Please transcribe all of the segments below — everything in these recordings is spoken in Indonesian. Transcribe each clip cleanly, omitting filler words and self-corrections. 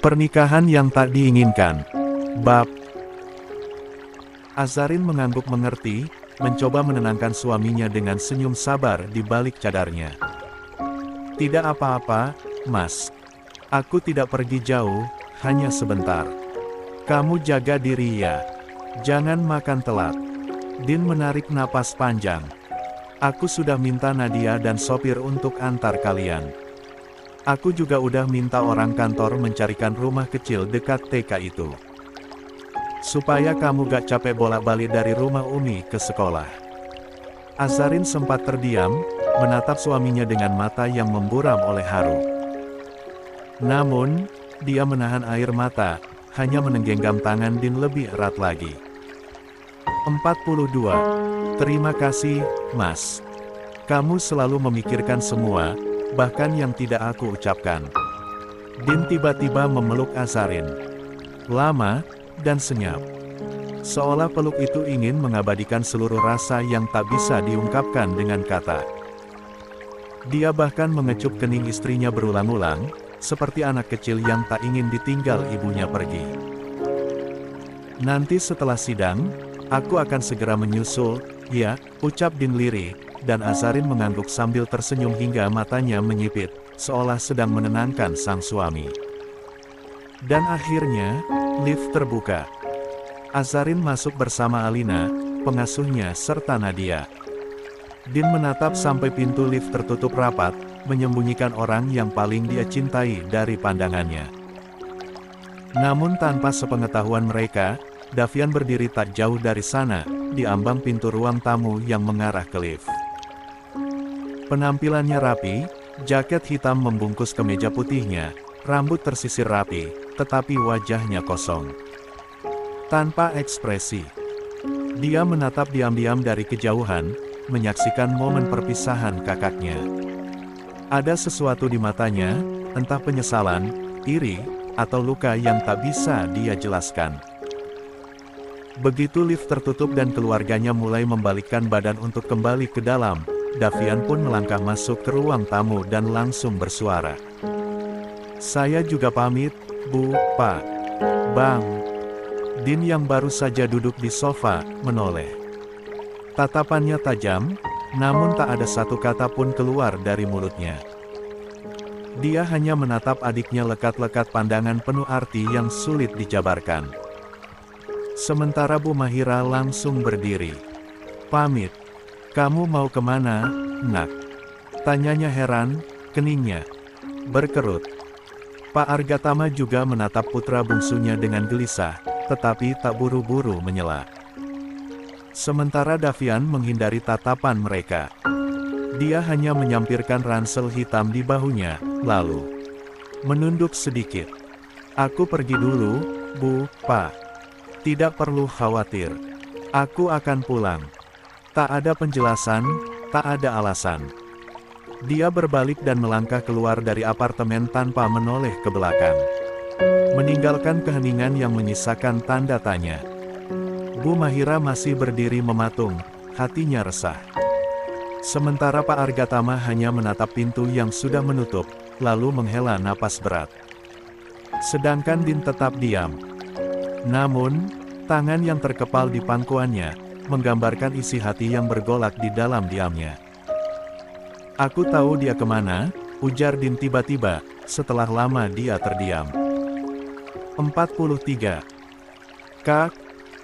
Pernikahan yang tak diinginkan. Bab. Azarin mengangguk mengerti, mencoba menenangkan suaminya dengan senyum sabar di balik cadarnya. Tidak apa-apa, Mas. Aku tidak pergi jauh, hanya sebentar. Kamu jaga diri ya. Jangan makan telat. Din menarik napas panjang. Aku sudah minta Nadia dan sopir untuk antar kalian. Aku juga udah minta orang kantor mencarikan rumah kecil dekat TK itu. Supaya kamu gak capek bolak-balik dari rumah Umi ke sekolah. Azarin sempat terdiam, menatap suaminya dengan mata yang memburam oleh haru. Namun, dia menahan air mata, hanya menenggenggam tangan Din lebih erat lagi. 42. Terima kasih, Mas. Kamu selalu memikirkan semua, bahkan yang tidak aku ucapkan. Din tiba-tiba memeluk Azarin. Lama, dan senyap. Seolah peluk itu ingin mengabadikan seluruh rasa yang tak bisa diungkapkan dengan kata. Dia bahkan mengecup kening istrinya berulang-ulang, seperti anak kecil yang tak ingin ditinggal ibunya pergi. Nanti setelah sidang, aku akan segera menyusul, ya, ucap Din lirih. Dan Azarin mengangguk sambil tersenyum hingga matanya menyipit, seolah sedang menenangkan sang suami. Dan akhirnya, lift terbuka. Azarin masuk bersama Alina, pengasuhnya serta Nadia. Din menatap sampai pintu lift tertutup rapat, menyembunyikan orang yang paling dia cintai dari pandangannya. Namun tanpa sepengetahuan mereka, Davian berdiri tak jauh dari sana, di ambang pintu ruang tamu yang mengarah ke lift. Penampilannya rapi, jaket hitam membungkus kemeja putihnya, rambut tersisir rapi, tetapi wajahnya kosong. Tanpa ekspresi. Dia menatap diam-diam dari kejauhan, menyaksikan momen perpisahan kakaknya. Ada sesuatu di matanya, entah penyesalan, iri, atau luka yang tak bisa dia jelaskan. Begitu lift tertutup dan keluarganya mulai membalikkan badan untuk kembali ke dalam, Davian pun melangkah masuk ke ruang tamu dan langsung bersuara. Saya juga pamit, Bu, Pak, Bang. Din yang baru saja duduk di sofa, menoleh. Tatapannya tajam, namun tak ada satu kata pun keluar dari mulutnya. Dia hanya menatap adiknya lekat-lekat pandangan penuh arti yang sulit dijabarkan. Sementara Bu Mahira langsung berdiri. Pamit. Kamu mau kemana, Nak? Tanyanya heran, keningnya berkerut. Pak Argatama juga menatap putra bungsunya dengan gelisah, tetapi tak buru-buru menyela. Sementara Davian menghindari tatapan mereka. Dia hanya menyampirkan ransel hitam di bahunya, lalu menunduk sedikit. Aku pergi dulu, Bu, Pak. Tidak perlu khawatir. Aku akan pulang. Tak ada penjelasan, tak ada alasan. Dia berbalik dan melangkah keluar dari apartemen tanpa menoleh ke belakang. Meninggalkan keheningan yang menyisakan tanda tanya. Bu Mahira masih berdiri mematung, hatinya resah. Sementara Pak Argatama hanya menatap pintu yang sudah menutup, lalu menghela napas berat. Sedangkan Din tetap diam. Namun, tangan yang terkepal di pangkuannya, menggambarkan isi hati yang bergolak di dalam diamnya. Aku tahu dia kemana, ujar Din tiba-tiba, setelah lama dia terdiam. 43. Kak,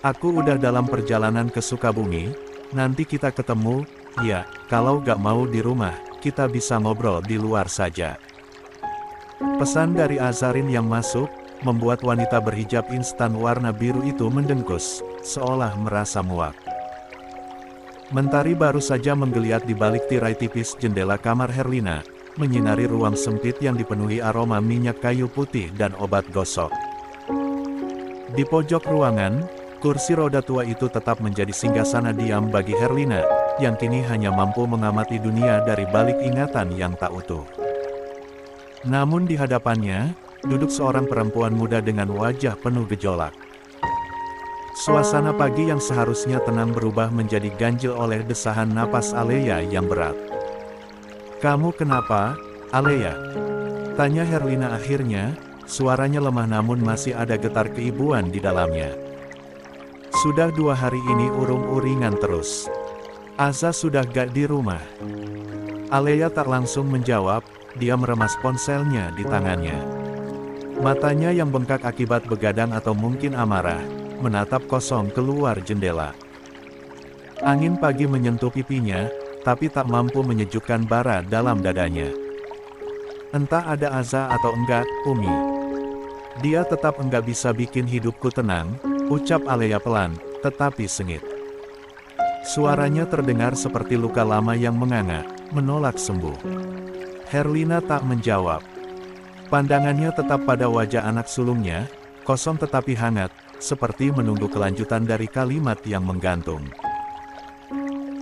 aku udah dalam perjalanan ke Sukabumi, nanti kita ketemu, ya, kalau gak mau di rumah, kita bisa ngobrol di luar saja. Pesan dari Azarin yang masuk, membuat wanita berhijab instan warna biru itu mendengkus, seolah merasa muak. Mentari baru saja menggeliat di balik tirai tipis jendela kamar Herlina, menyinari ruang sempit yang dipenuhi aroma minyak kayu putih dan obat gosok. Di pojok ruangan, kursi roda tua itu tetap menjadi singgasana diam bagi Herlina, yang kini hanya mampu mengamati dunia dari balik ingatan yang tak utuh. Namun di hadapannya, duduk seorang perempuan muda dengan wajah penuh gejolak. Suasana pagi yang seharusnya tenang berubah menjadi ganjil oleh desahan napas Alea yang berat. "Kamu kenapa, Alea?" tanya Herlina akhirnya, suaranya lemah namun masih ada getar keibuan di dalamnya. "Sudah 2 hari ini urung-uringan terus. Aza sudah gak di rumah." Alea tak langsung menjawab, dia meremas ponselnya di tangannya. Matanya yang bengkak akibat begadang atau mungkin amarah, menatap kosong keluar jendela. Angin pagi menyentuh pipinya, tapi tak mampu menyejukkan bara dalam dadanya. "Entah ada Aza atau enggak, Umi. Dia tetap enggak bisa bikin hidupku tenang," ucap Alea pelan, tetapi sengit. Suaranya terdengar seperti luka lama yang menganga, menolak sembuh. Herlina tak menjawab. Pandangannya tetap pada wajah anak sulungnya, kosong tetapi hangat, seperti menunggu kelanjutan dari kalimat yang menggantung.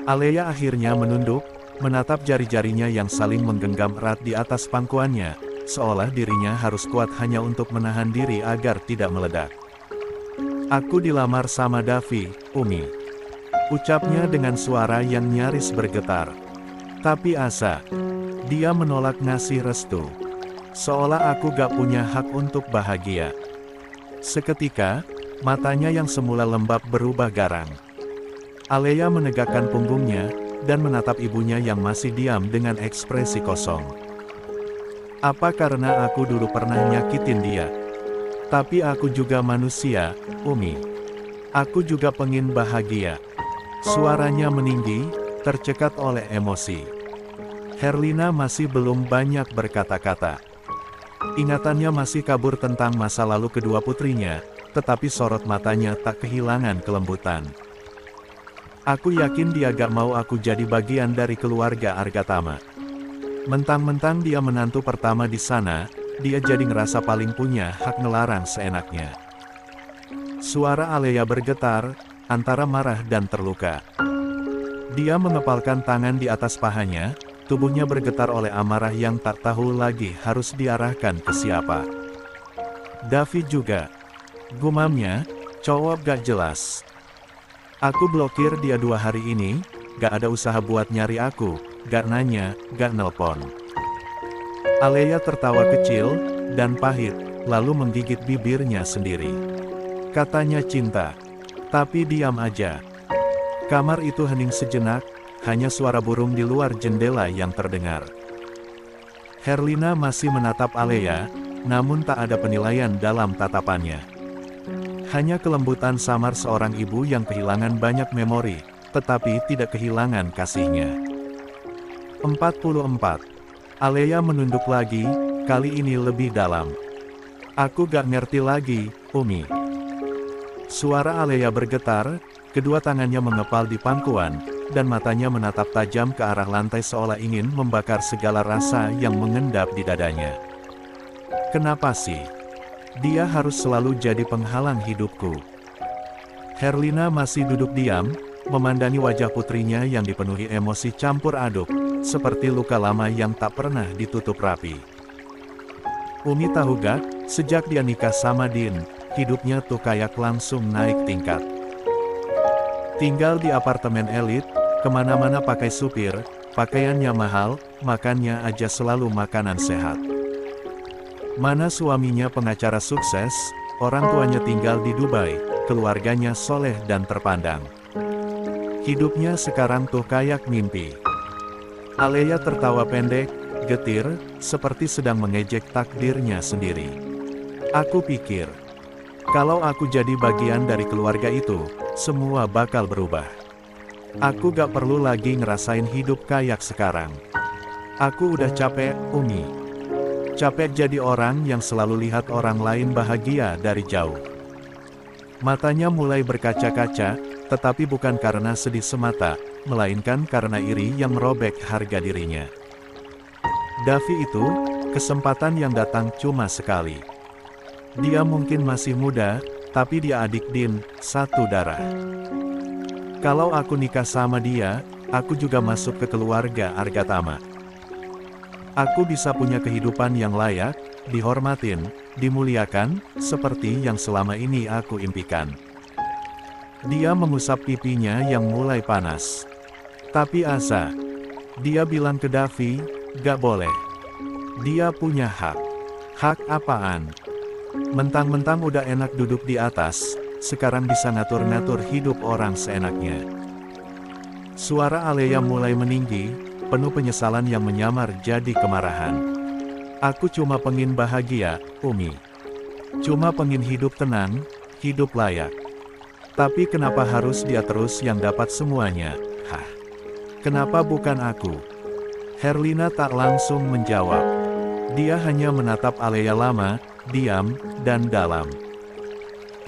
Alea akhirnya menunduk, menatap jari-jarinya yang saling menggenggam erat di atas pangkuannya, seolah dirinya harus kuat hanya untuk menahan diri agar tidak meledak. "Aku dilamar sama Davi, Umi," ucapnya dengan suara yang nyaris bergetar. "Tapi Asa, dia menolak ngasih restu. Seolah aku gak punya hak untuk bahagia." Seketika, matanya yang semula lembab berubah garang. Alea menegakkan punggungnya, dan menatap ibunya yang masih diam dengan ekspresi kosong. "Apa karena aku dulu pernah nyakitin dia? Tapi aku juga manusia, Umi. Aku juga pengen bahagia." Suaranya meninggi, tercekat oleh emosi. Herlina masih belum banyak berkata-kata. Ingatannya masih kabur tentang masa lalu kedua putrinya, tetapi sorot matanya tak kehilangan kelembutan. "Aku yakin dia gak mau aku jadi bagian dari keluarga Argatama. Mentang-mentang dia menantu pertama di sana, dia jadi ngerasa paling punya hak ngelarang seenaknya." Suara Alea bergetar, antara marah dan terluka. Dia mengepalkan tangan di atas pahanya, tubuhnya bergetar oleh amarah yang tak tahu lagi harus diarahkan ke siapa. "David juga," gumamnya, "cowok gak jelas. Aku blokir dia 2 hari ini, gak ada usaha buat nyari aku, gak nanya, gak nelpon." Alea tertawa kecil, dan pahit, lalu menggigit bibirnya sendiri. Katanya cinta. Tapi diam aja. Kamar itu hening sejenak, hanya suara burung di luar jendela yang terdengar. Herlina masih menatap Alea, namun tak ada penilaian dalam tatapannya. Hanya kelembutan samar seorang ibu yang kehilangan banyak memori, tetapi tidak kehilangan kasihnya. 44. Alea menunduk lagi, kali ini lebih dalam. "Aku gak ngerti lagi, Umi." Suara Alea bergetar, kedua tangannya mengepal di pangkuan, dan matanya menatap tajam ke arah lantai seolah ingin membakar segala rasa yang mengendap di dadanya. "Kenapa sih? Dia harus selalu jadi penghalang hidupku." Herlina masih duduk diam, memandangi wajah putrinya yang dipenuhi emosi campur aduk, seperti luka lama yang tak pernah ditutup rapi. "Umi tahu gak, sejak dia nikah sama Din, hidupnya tuh kayak langsung naik tingkat. Tinggal di apartemen elit, kemana-mana pakai supir, pakaiannya mahal, makannya aja selalu makanan sehat. Mana suaminya pengacara sukses, orang tuanya tinggal di Dubai, keluarganya soleh dan terpandang. Hidupnya sekarang tuh kayak mimpi." Alea tertawa pendek, getir, seperti sedang mengejek takdirnya sendiri. "Aku pikir, kalau aku jadi bagian dari keluarga itu, semua bakal berubah. Aku gak perlu lagi ngerasain hidup kayak sekarang. Aku udah capek, Umi. Capek jadi orang yang selalu lihat orang lain bahagia dari jauh." Matanya mulai berkaca-kaca, tetapi bukan karena sedih semata, melainkan karena iri yang merobek harga dirinya. Davi itu, kesempatan yang datang cuma sekali. Dia mungkin masih muda, tapi dia adik Din, satu darah. Kalau aku nikah sama dia, aku juga masuk ke keluarga Argatama. Aku bisa punya kehidupan yang layak, dihormatin, dimuliakan, seperti yang selama ini aku impikan. Dia mengusap pipinya yang mulai panas. Tapi Aza, dia bilang ke Davi, gak boleh. Dia punya hak. Hak apaan? Mentang-mentang udah enak duduk di atas, sekarang bisa ngatur-ngatur hidup orang seenaknya. Suara Alea mulai meninggi, penuh penyesalan yang menyamar jadi kemarahan. Aku cuma pengen bahagia, Umi. Cuma pengen hidup tenang, hidup layak. Tapi kenapa harus dia terus yang dapat semuanya? Hah? Kenapa bukan aku? Herlina tak langsung menjawab. Dia hanya menatap Alea lama, diam, dan dalam.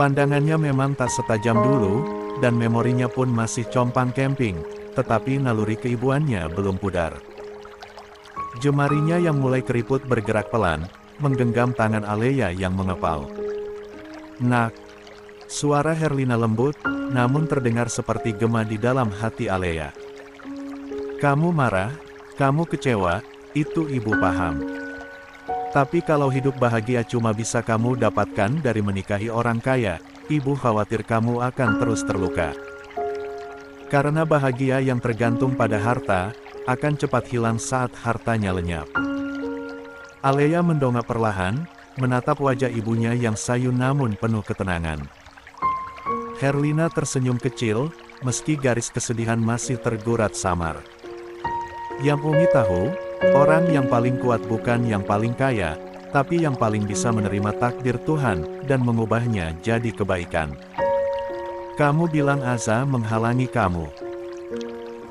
Pandangannya memang tak setajam dulu, dan memorinya pun masih compang camping, tetapi naluri keibuannya belum pudar. Jemarinya yang mulai keriput bergerak pelan, menggenggam tangan Alea yang mengepal. Nak. Suara Herlina lembut, namun terdengar seperti gema di dalam hati Alea. Kamu marah, kamu kecewa, itu ibu paham. Tapi kalau hidup bahagia cuma bisa kamu dapatkan dari menikahi orang kaya, ibu khawatir kamu akan terus terluka. Karena bahagia yang tergantung pada harta, akan cepat hilang saat hartanya lenyap. Alea mendongak perlahan, menatap wajah ibunya yang sayu namun penuh ketenangan. Herlina tersenyum kecil, meski garis kesedihan masih tergurat samar. Yang Umi tahu, orang yang paling kuat bukan yang paling kaya, tapi yang paling bisa menerima takdir Tuhan, dan mengubahnya jadi kebaikan. Kamu bilang Aza menghalangi kamu.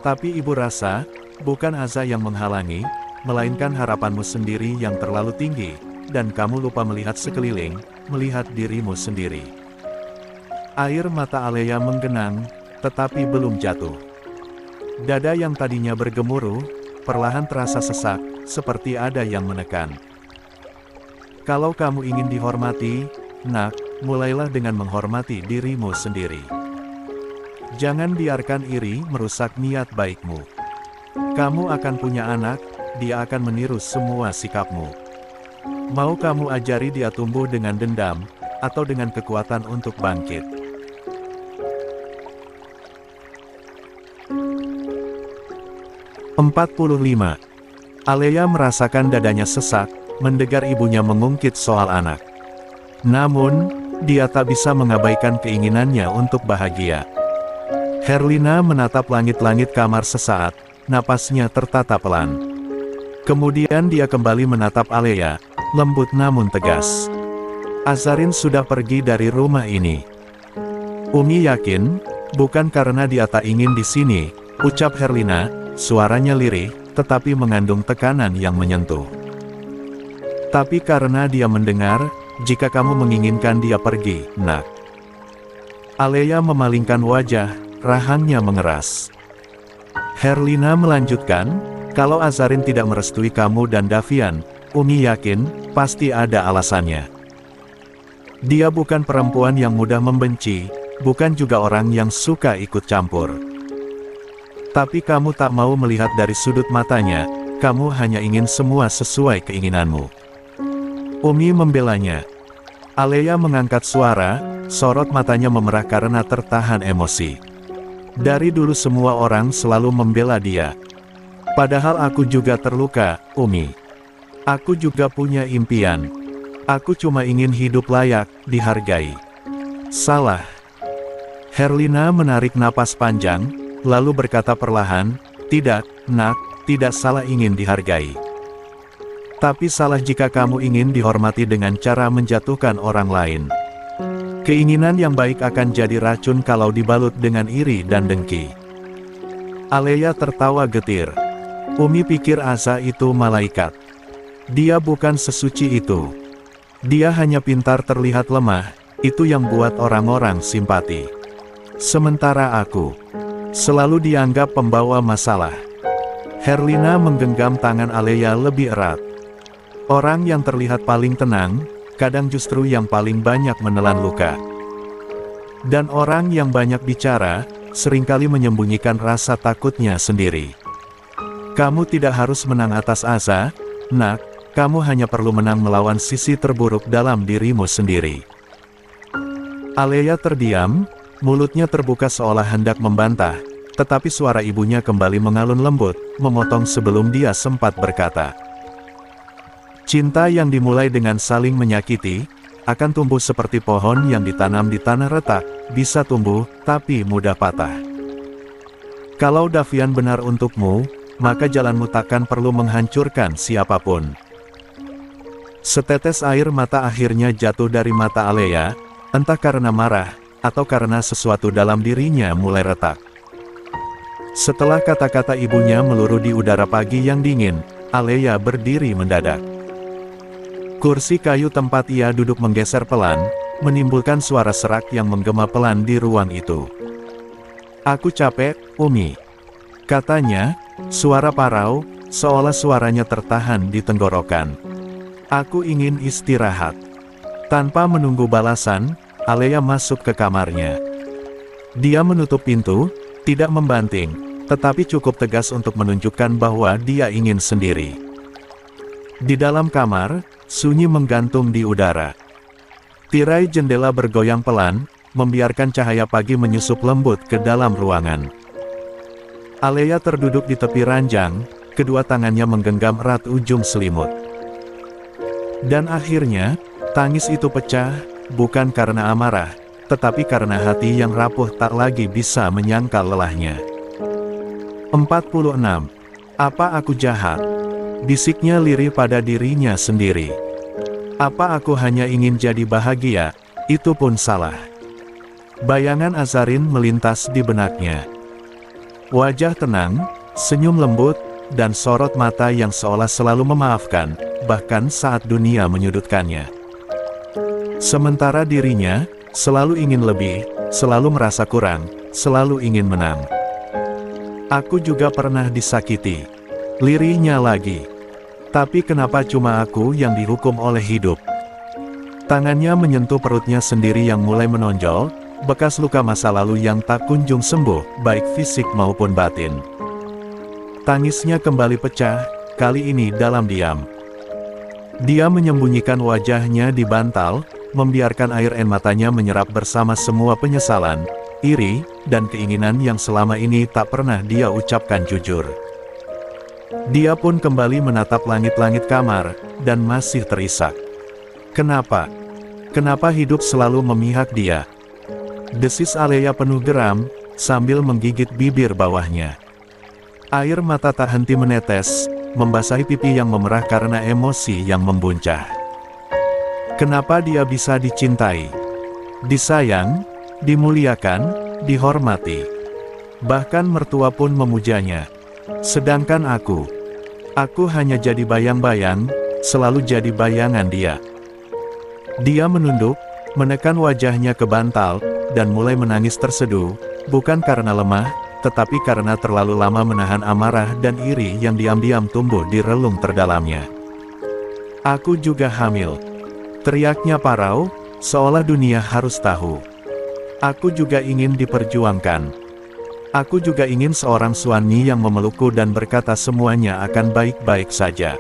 Tapi ibu rasa, bukan Aza yang menghalangi, melainkan harapanmu sendiri yang terlalu tinggi, dan kamu lupa melihat sekeliling, melihat dirimu sendiri. Air mata Alea menggenang, tetapi belum jatuh. Dada yang tadinya bergemuruh, perlahan terasa sesak, seperti ada yang menekan. Kalau kamu ingin dihormati, nak, mulailah dengan menghormati dirimu sendiri. Jangan biarkan iri merusak niat baikmu. Kamu akan punya anak, dia akan meniru semua sikapmu. Mau kamu ajari dia tumbuh dengan dendam, atau dengan kekuatan untuk bangkit. 45. Alea merasakan dadanya sesak, mendengar ibunya mengungkit soal anak. Namun, dia tak bisa mengabaikan keinginannya untuk bahagia. Herlina menatap langit-langit kamar sesaat, napasnya tertata pelan. Kemudian dia kembali menatap Alea, lembut namun tegas. Azarin sudah pergi dari rumah ini. Umi yakin, bukan karena dia tak ingin di sini, ucap Herlina, suaranya lirih, tetapi mengandung tekanan yang menyentuh. Tapi karena dia mendengar, jika kamu menginginkan dia pergi, nak. Alea memalingkan wajah, rahangnya mengeras. Herlina melanjutkan, kalau Azarin tidak merestui kamu dan Davian, Umi yakin, pasti ada alasannya. Dia bukan perempuan yang mudah membenci, bukan juga orang yang suka ikut campur. Tapi kamu tak mau melihat dari sudut matanya, kamu hanya ingin semua sesuai keinginanmu. Umi membelanya. Alea mengangkat suara, sorot matanya memerah karena tertahan emosi. Dari dulu semua orang selalu membela dia. Padahal aku juga terluka, Umi. Aku juga punya impian. Aku cuma ingin hidup layak, dihargai. Salah. Herlina menarik napas panjang, lalu berkata perlahan, tidak, nak, tidak salah ingin dihargai. Tapi salah jika kamu ingin dihormati dengan cara menjatuhkan orang lain. Keinginan yang baik akan jadi racun kalau dibalut dengan iri dan dengki. Alea tertawa getir. Umi pikir Aza itu malaikat. Dia bukan sesuci itu. Dia hanya pintar terlihat lemah, itu yang buat orang-orang simpati. Sementara aku selalu dianggap pembawa masalah. Herlina menggenggam tangan Alea lebih erat. Orang yang terlihat paling tenang, kadang justru yang paling banyak menelan luka. Dan orang yang banyak bicara, seringkali menyembunyikan rasa takutnya sendiri. Kamu tidak harus menang atas Aza, nak, kamu hanya perlu menang melawan sisi terburuk dalam dirimu sendiri. Alea terdiam, Mulutnya terbuka seolah hendak membantah, tetapi suara ibunya kembali mengalun lembut, memotong sebelum dia sempat berkata. Cinta yang dimulai dengan saling menyakiti, akan tumbuh seperti pohon yang ditanam di tanah retak, bisa tumbuh, tapi mudah patah. Kalau Davian benar untukmu, maka jalanmu takkan perlu menghancurkan siapapun. Setetes air mata akhirnya jatuh dari mata Alea, entah karena marah, atau karena sesuatu dalam dirinya mulai retak. Setelah kata-kata ibunya meluruh di udara pagi yang dingin, Alea berdiri mendadak. Kursi kayu tempat ia duduk menggeser pelan, menimbulkan suara serak yang menggema pelan di ruang itu. Aku capek, Umi. Katanya, suara parau, seolah suaranya tertahan di tenggorokan. Aku ingin istirahat. Tanpa menunggu balasan, Alea masuk ke kamarnya. Dia menutup pintu, tidak membanting, tetapi cukup tegas untuk menunjukkan bahwa dia ingin sendiri. Di dalam kamar, sunyi menggantung di udara. Tirai jendela bergoyang pelan, membiarkan cahaya pagi menyusup lembut ke dalam ruangan. Alea terduduk di tepi ranjang, kedua tangannya menggenggam erat ujung selimut. Dan akhirnya, tangis itu pecah, bukan karena amarah, tetapi karena hati yang rapuh tak lagi bisa menyangkal lelahnya. 46. Apa aku jahat? Bisiknya lirih pada dirinya sendiri. Apa aku hanya ingin jadi bahagia? Itu pun salah. Bayangan Azarin melintas di benaknya. Wajah tenang, senyum lembut, dan sorot mata yang seolah selalu memaafkan, bahkan saat dunia menyudutkannya. Sementara dirinya, selalu ingin lebih, selalu merasa kurang, selalu ingin menang. Aku juga pernah disakiti. Lirihnya lagi. Tapi kenapa cuma aku yang dihukum oleh hidup? Tangannya menyentuh perutnya sendiri yang mulai menonjol, bekas luka masa lalu yang tak kunjung sembuh, baik fisik maupun batin. Tangisnya kembali pecah, kali ini dalam diam. Dia menyembunyikan wajahnya di bantal, membiarkan air matanya menyerap bersama semua penyesalan, iri, dan keinginan yang selama ini tak pernah dia ucapkan jujur. Dia pun kembali menatap langit-langit kamar, dan masih terisak. Kenapa? Kenapa hidup selalu memihak dia? Desis Alea penuh geram, sambil menggigit bibir bawahnya. Air mata tak henti menetes, membasahi pipi yang memerah karena emosi yang membuncah. Kenapa dia bisa dicintai, disayang, dimuliakan, dihormati? Bahkan mertua pun memujanya. Sedangkan aku hanya jadi bayang-bayang, selalu jadi bayangan dia. Dia menunduk, menekan wajahnya ke bantal, dan mulai menangis terseduh, bukan karena lemah, tetapi karena terlalu lama menahan amarah dan iri yang diam-diam tumbuh di relung terdalamnya. Aku juga hamil. Teriaknya parau, seolah dunia harus tahu. Aku juga ingin diperjuangkan. Aku juga ingin seorang suami yang memelukku dan berkata semuanya akan baik-baik saja.